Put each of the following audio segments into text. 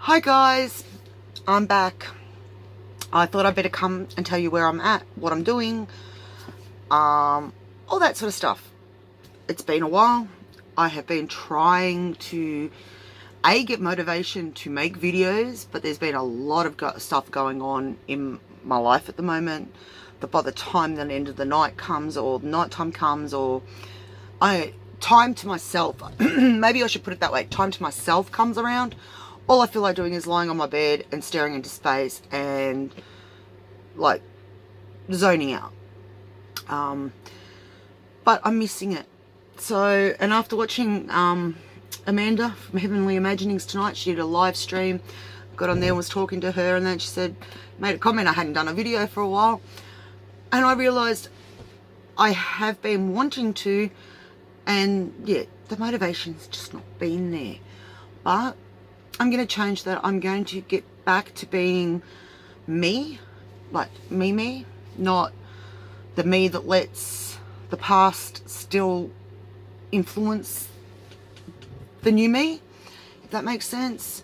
Hi guys, I'm back. I thought I'd better come and tell you where I'm at, what I'm doing, all that sort of stuff. It's been a while. I have been trying to get motivation to make videos, but there's been a lot of stuff going on in my life at the moment that by the time the end of the night comes or nighttime comes or time to myself, maybe I should put it that way, time to myself comes around, all I feel like doing is lying on my bed and staring into space and like zoning out. But I'm missing it. So, and after watching Amanda from Heavenly Imaginings tonight, she did a live stream, got on there and was talking to her, and then she said, made a comment, I hadn't done a video for a while, and I realised I have been wanting to, and yeah, the motivation's just not been there. But I'm going to change that. I'm going to get back to being me, like me, not the me that lets the past still influence the new me, if that makes sense.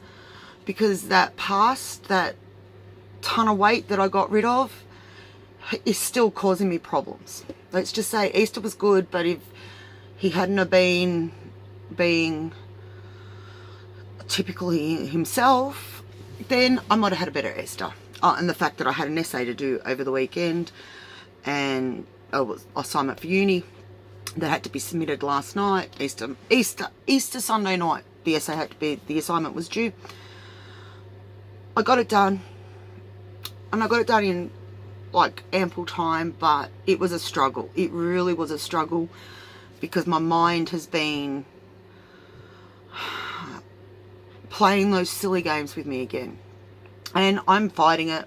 Because that past, that ton of weight that I got rid of is still causing me problems. Let's just say Easter was good, but if he hadn't have been being typically himself, then I might have had a better Easter. And the fact that I had an essay to do over the weekend and assignment for uni that had to be submitted last night, Easter Sunday night, the essay had to be, the assignment was due. I got it done, and I got it done in like ample time, but it was a struggle. It really was a struggle because my mind has been playing those silly games with me again, and I'm fighting it.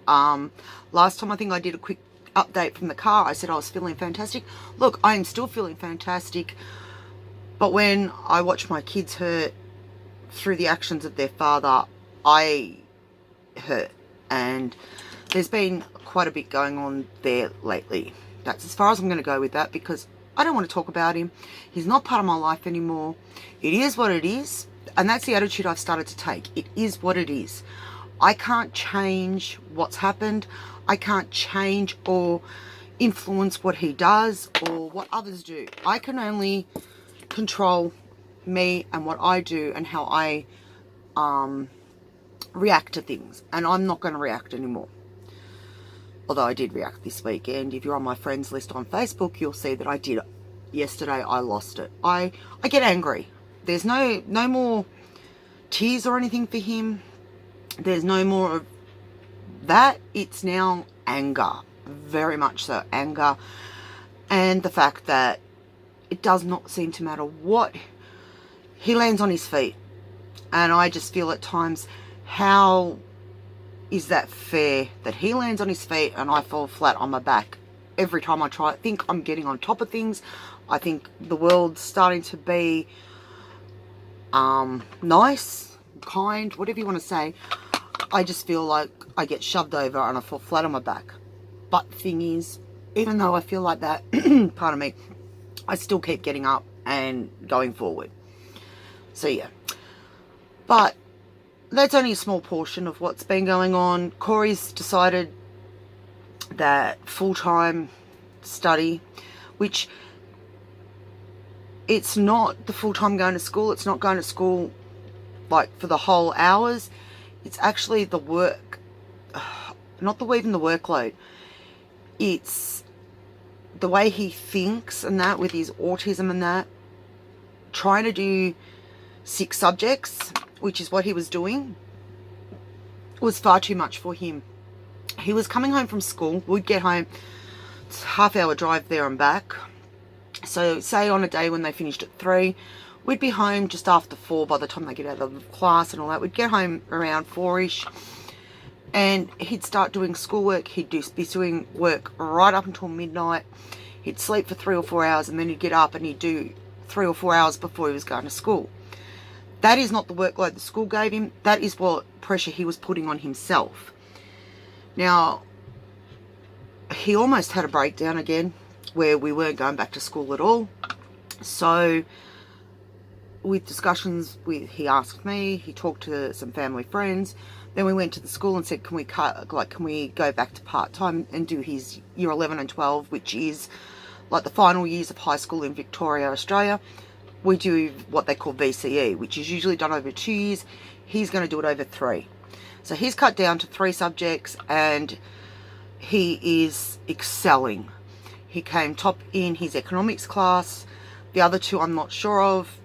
Last time I think I did a quick update from the car. I said I was feeling fantastic. Look, I am still feeling fantastic, but when I watch my kids hurt through the actions of their father, I hurt, and there's been quite a bit going on there lately. That's as far as I'm going to go with that, because I don't want to talk about him. He's not part of my life anymore. It is what it is, and that's the attitude I've started to take. It is what it is. I can't change what's happened. I can't change or influence what he does or what others do. I can only control me and what I do and how I react to things. And I'm not going to react anymore. Although I did react this weekend. If you're on my friends list on Facebook, you'll see that I did. Yesterday, I lost it. I get angry. There's no more tears or anything for him. There's no more of that. It's now anger. Very much so. Anger. And the fact that it does not seem to matter what. He lands on his feet. And I just feel at times, how is that fair that he lands on his feet and I fall flat on my back every time I try? I think I'm getting on top of things. I think the world's starting to be nice, kind, whatever you want to say. I just feel like I get shoved over and I fall flat on my back. But the thing is, even though I feel like that, pardon me, I still keep getting up and going forward. So yeah. But that's only a small portion of what's been going on. Corey's decided that full-time study, which it's not the full-time going to school. It's not going to school like for the whole hours. It's actually the work, not even the workload. It's the way he thinks and that, with his autism and that. Trying to do 6 subjects, which is what he was doing, was far too much for him. He was coming home from school. We'd get home, it's a half-hour drive there and back. So say on a day when they finished at 3, we'd be home just after 4 by the time they get out of class and all that. We'd get home around 4-ish, and he'd start doing schoolwork. He'd be doing work right up until midnight. He'd sleep for 3 or 4 hours, and then he'd get up and he'd do 3 or 4 hours before he was going to school. That is not the workload the school gave him. That is what pressure he was putting on himself. Now, he almost had a breakdown again where we weren't going back to school at all. So with discussions with, he asked me, he talked to some family friends, then we went to the school and said, can we go back to part-time and do his year 11 and 12, which is like the final years of high school in Victoria, Australia. We do what they call VCE, which is usually done over 2 years. He's going to do it over 3. So he's cut down to 3 subjects and he is excelling. He came top in his economics class. The other 2 I'm not sure of.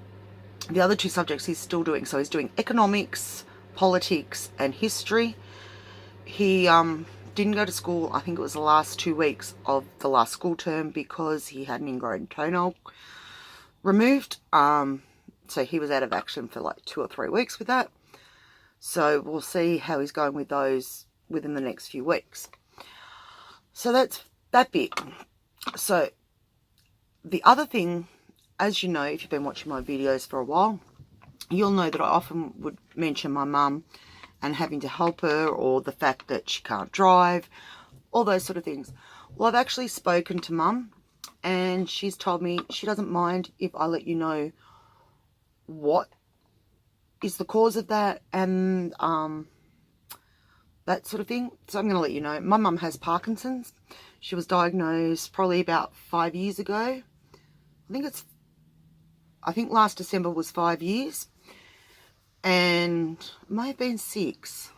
The other 2 subjects he's still doing. So he's doing economics, politics and history. He didn't go to school, I think it was the last 2 weeks of the last school term because he had an ingrown toenail removed. So he was out of action for like 2 or 3 weeks with that. So we'll see how he's going with those within the next few weeks. So that's that bit. So the other thing, as you know, if you've been watching my videos for a while, you'll know that I often would mention my mum and having to help her, or the fact that she can't drive, all those sort of things. Well, I've actually spoken to mum and she's told me she doesn't mind if I let you know what is the cause of that and that sort of thing. So I'm going to let you know. My mum has Parkinson's. She was diagnosed probably about 5 years ago. I think last December was 5 years. And it may have been 6.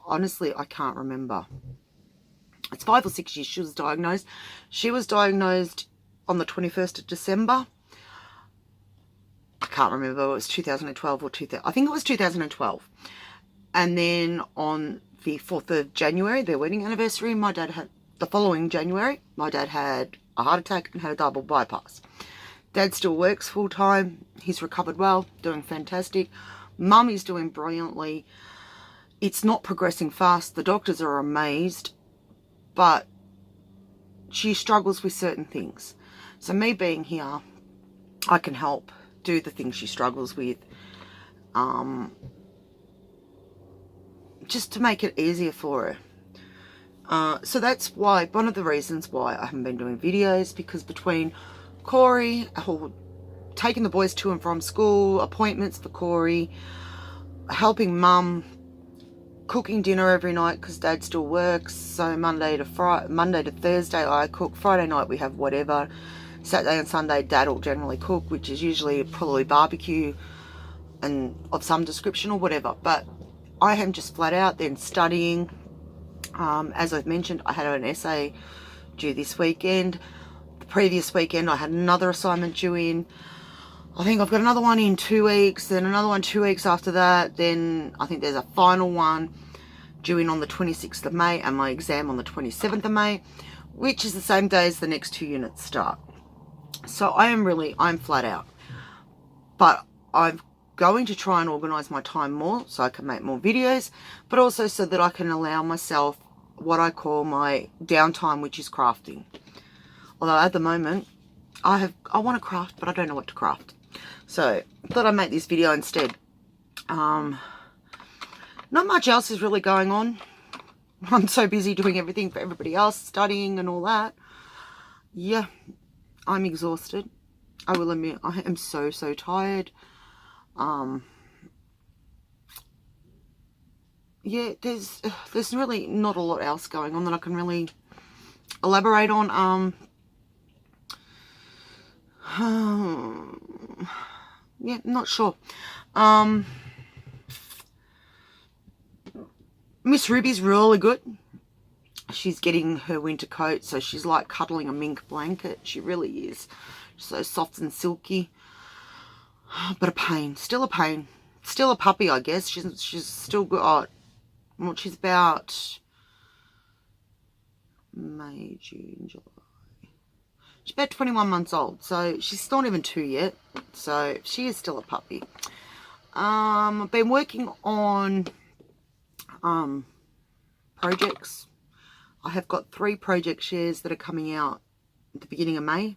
Honestly, I can't remember. It's 5 or 6 years she was diagnosed. She was diagnosed on the 21st of December. I can't remember, it was 2012 or 2000. I think it was 2012. And then on the 4th of January, their wedding anniversary, the following January, my dad had a heart attack and had a double bypass. Dad still works full time. He's recovered well, doing fantastic. Mum is doing brilliantly. It's not progressing fast. The doctors are amazed, but she struggles with certain things. So me being here, I can help do the things she struggles with, just to make it easier for her. So that's why, one of the reasons why I haven't been doing videos, because between Corey, taking the boys to and from school, appointments for Corey, helping mum, cooking dinner every night because dad still works. So Monday to Thursday I cook. Friday night we have whatever. Saturday and Sunday dad will generally cook, which is usually probably barbecue and of some description or whatever. But I am just flat out then studying. As I've mentioned, I had an essay due this weekend. The previous weekend I had another assignment due in. I think I've got another one in 2 weeks, then another one 2 weeks after that. Then I think there's a final one due in on the 26th of May and my exam on the 27th of May, which is the same day as the next 2 units start. So I'm flat out. But I'm going to try and organise my time more so I can make more videos, but also so that I can allow myself what I call my downtime, which is crafting. Although at the moment, I want to craft, but I don't know what to craft. So I thought I'd make this video instead. Not much else is really going on. I'm so busy doing everything for everybody else, studying and all that. Yeah, I'm exhausted. I will admit, I am so tired. Yeah, there's really not a lot else going on that I can really elaborate on. Yeah, not sure. Miss Ruby's really good. She's getting her winter coat, so she's like cuddling a mink blanket. She really is. So soft and silky. But a pain. Still a pain. Still a puppy, I guess. She's still got, well, she's about May, June, July. She's about 21 months old, so she's not even 2 yet. So she is still a puppy. I've been working on projects. I have got 3 project shares that are coming out at the beginning of May.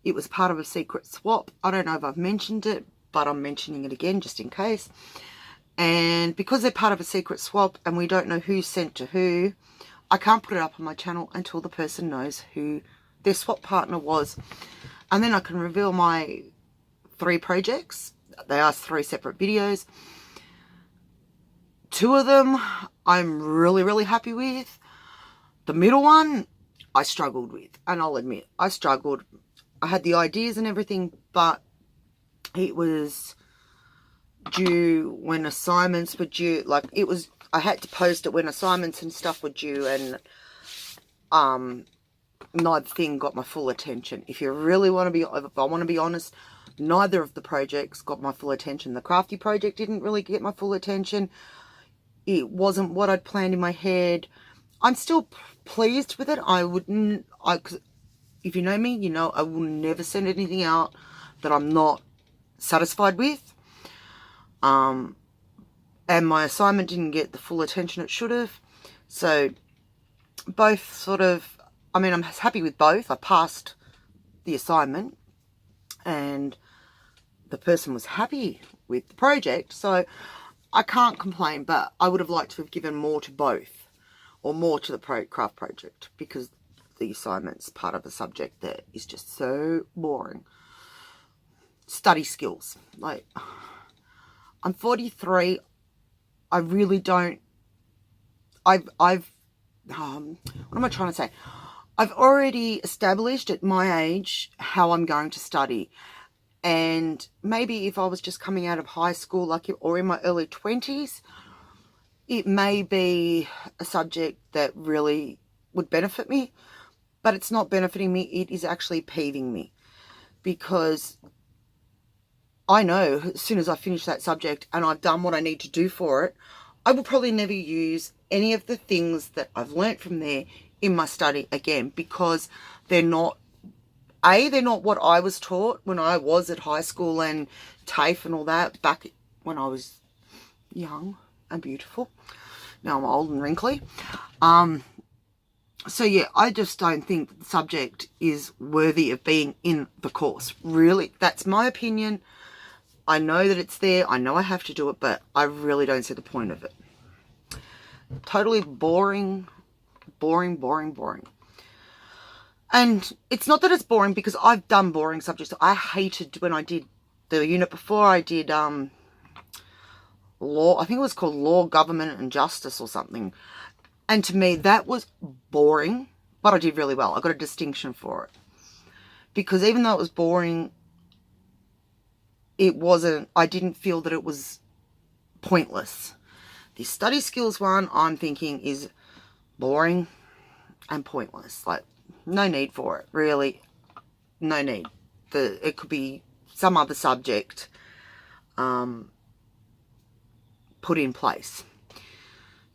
It was part of a secret swap. I don't know if I've mentioned it, but I'm mentioning it again just in case. And because they're part of a secret swap and we don't know who's sent to who, I can't put it up on my channel until the person knows who their swap partner was. And then I can reveal my 3 projects. They asked 3 separate videos. 2 of them I'm really, really happy with. The middle one I struggled with, and I'll admit I struggled. I had the ideas and everything, but it was due when assignments were due. Like, it was, I had to post it when assignments and stuff were due, and neither thing got my full attention. If you really want to be, if I want to be honest, neither of the projects got my full attention. The crafty project didn't really get my full attention. It wasn't what I'd planned in my head. I'm still pleased with it. I wouldn't, if you know me, you know I will never send anything out that I'm not satisfied with. And my assignment didn't get the full attention it should have. So both sort of, I mean, I'm happy with both. I passed the assignment and the person was happy with the project. So I can't complain, but I would have liked to have given more to both, or more to the craft project, because the assignment's part of the subject that is just so boring. Study skills. Like, I'm 43. I really don't, what am I trying to say? I've already established at my age how I'm going to study. And maybe if I was just coming out of high school, like, or in my early 20s, it may be a subject that really would benefit me, but it's not benefiting me. It is actually peeving me, because I know as soon as I finish that subject and I've done what I need to do for it, I will probably never use any of the things that I've learnt from there in my study again, because they're not, they're not what I was taught when I was at high school and TAFE and all that, back when I was young and beautiful. Now I'm old and wrinkly. So yeah, I just don't think the subject is worthy of being in the course. Really, that's my opinion. I know that it's there. I know I have to do it, but I really don't see the point of it. Totally boring, boring, boring, boring. And it's not that it's boring, because I've done boring subjects. I hated when I did the unit before. I did law. I think it was called Law, Government and Justice or something. And to me, that was boring, but I did really well. I got a distinction for it. Because even though it was boring, it wasn't, I didn't feel that it was pointless. The study skills one, I'm thinking, is boring and pointless. Like, no need for it, really. No need. It could be some other subject put in place.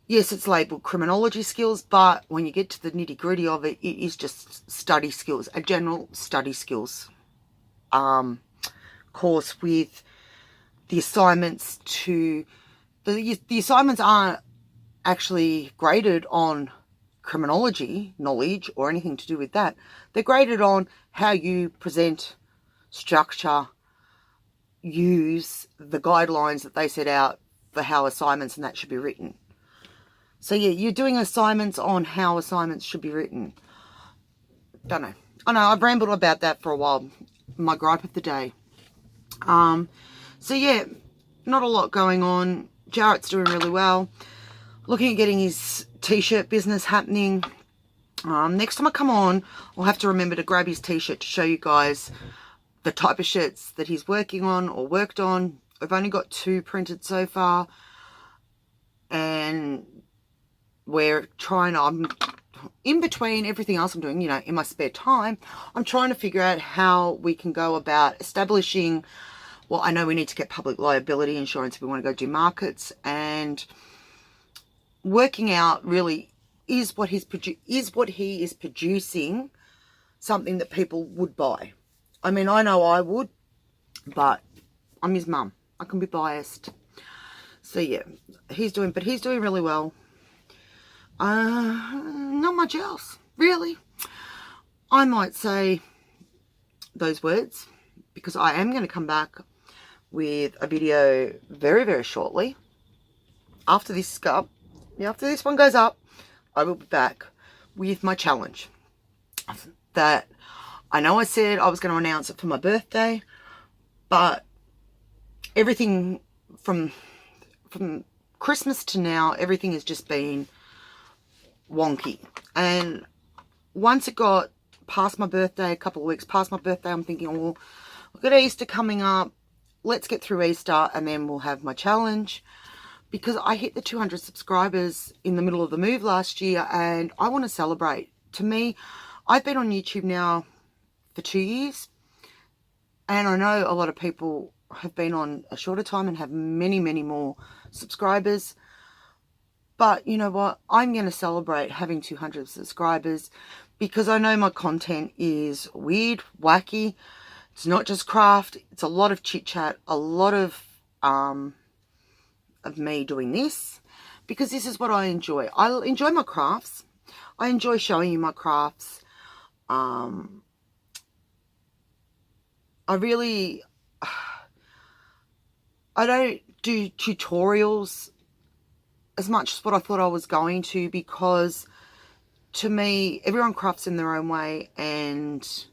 Yes, it's labelled criminology skills, but when you get to the nitty gritty of it, it is just study skills, a general study skills course with the assignments to, the assignments aren't actually graded on criminology knowledge or anything to do with that. They're graded on how you present, structure, use the guidelines that they set out for how assignments and that should be written. So yeah, you're doing assignments on how assignments should be written. Don't know. I know I've rambled about that for a while. My gripe of the day. So yeah, not a lot going on. Jarrett's doing really well. Looking at getting his t-shirt business happening. Next time I come on, I'll have to remember to grab his t-shirt to show you guys the type of shirts that he's working on or worked on. I've only got 2 printed so far, and we're trying, I'm in between everything else I'm doing, you know, in my spare time, I'm trying to figure out how we can go about establishing, well, I know we need to get public liability insurance if we want to go do markets, and working out really is what he is producing something that people would buy. I mean, I know I would, but I'm his mum. I can be biased. So yeah, he's doing really well. Not much else, really. I might say those words because I am going to come back with a video very, very shortly. After this one goes up, I will be back with my challenge. that I know I said I was going to announce it for my birthday, but everything from Christmas to now, everything has just been wonky. And once it got past my birthday, a couple of weeks past my birthday, I'm thinking, well, we've got Easter coming up. Let's get through Easter and then we'll have my challenge. Because I hit the 200 subscribers in the middle of the move last year and I want to celebrate. To me, I've been on YouTube now for 2 years. And I know a lot of people have been on a shorter time and have many, many more subscribers. But you know what? I'm going to celebrate having 200 subscribers because I know my content is weird, wacky. It's not just craft. It's a lot of chit-chat, a lot of me doing this because this is what I enjoy. I enjoy my crafts. I enjoy showing you my crafts. I don't do tutorials as much as what I thought I was going to, because to me, everyone crafts in their own way, and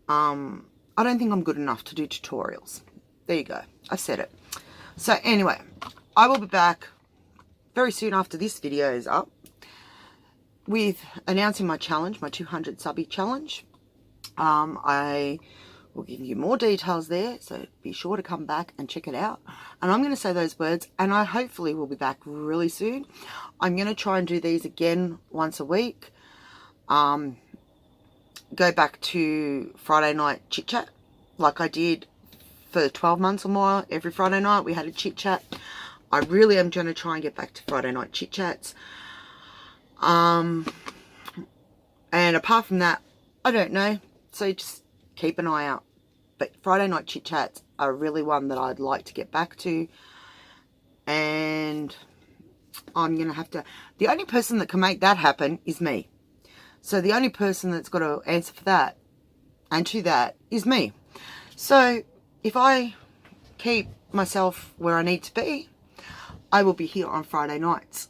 I don't think I'm good enough to do tutorials. There you go. I've said it. So anyway, I will be back very soon after this video is up with announcing my challenge, my 200 subby challenge. I will give you more details there, so be sure to come back and check it out. And I'm going to say those words, and I hopefully will be back really soon. I'm going to try and do these again once a week. Go back to Friday night chit-chat like I did for 12 months or more. Every Friday night we had a chit-chat. I really am going to try and get back to Friday night chit-chats. And apart from that, I don't know. So just keep an eye out. But Friday night chit-chats are really one that I'd like to get back to. And I'm going to have to... The only person that can make that happen is me. So the only person that's got to answer for that and to that is me. So if I keep myself where I need to be, I will be here on Friday nights.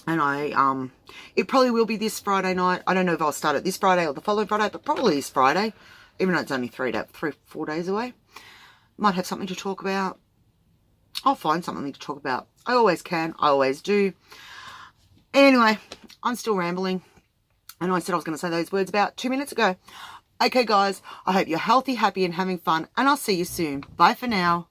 And it probably will be this Friday night. I don't know if I'll start it this Friday or the following Friday, but probably this Friday, even though it's only 4 days away. Might have something to talk about. I'll find something to talk about. I always can. I always do. Anyway, I'm still rambling. I know I said I was going to say those words about 2 minutes ago. Okay, guys, I hope you're healthy, happy, and having fun, and I'll see you soon. Bye for now.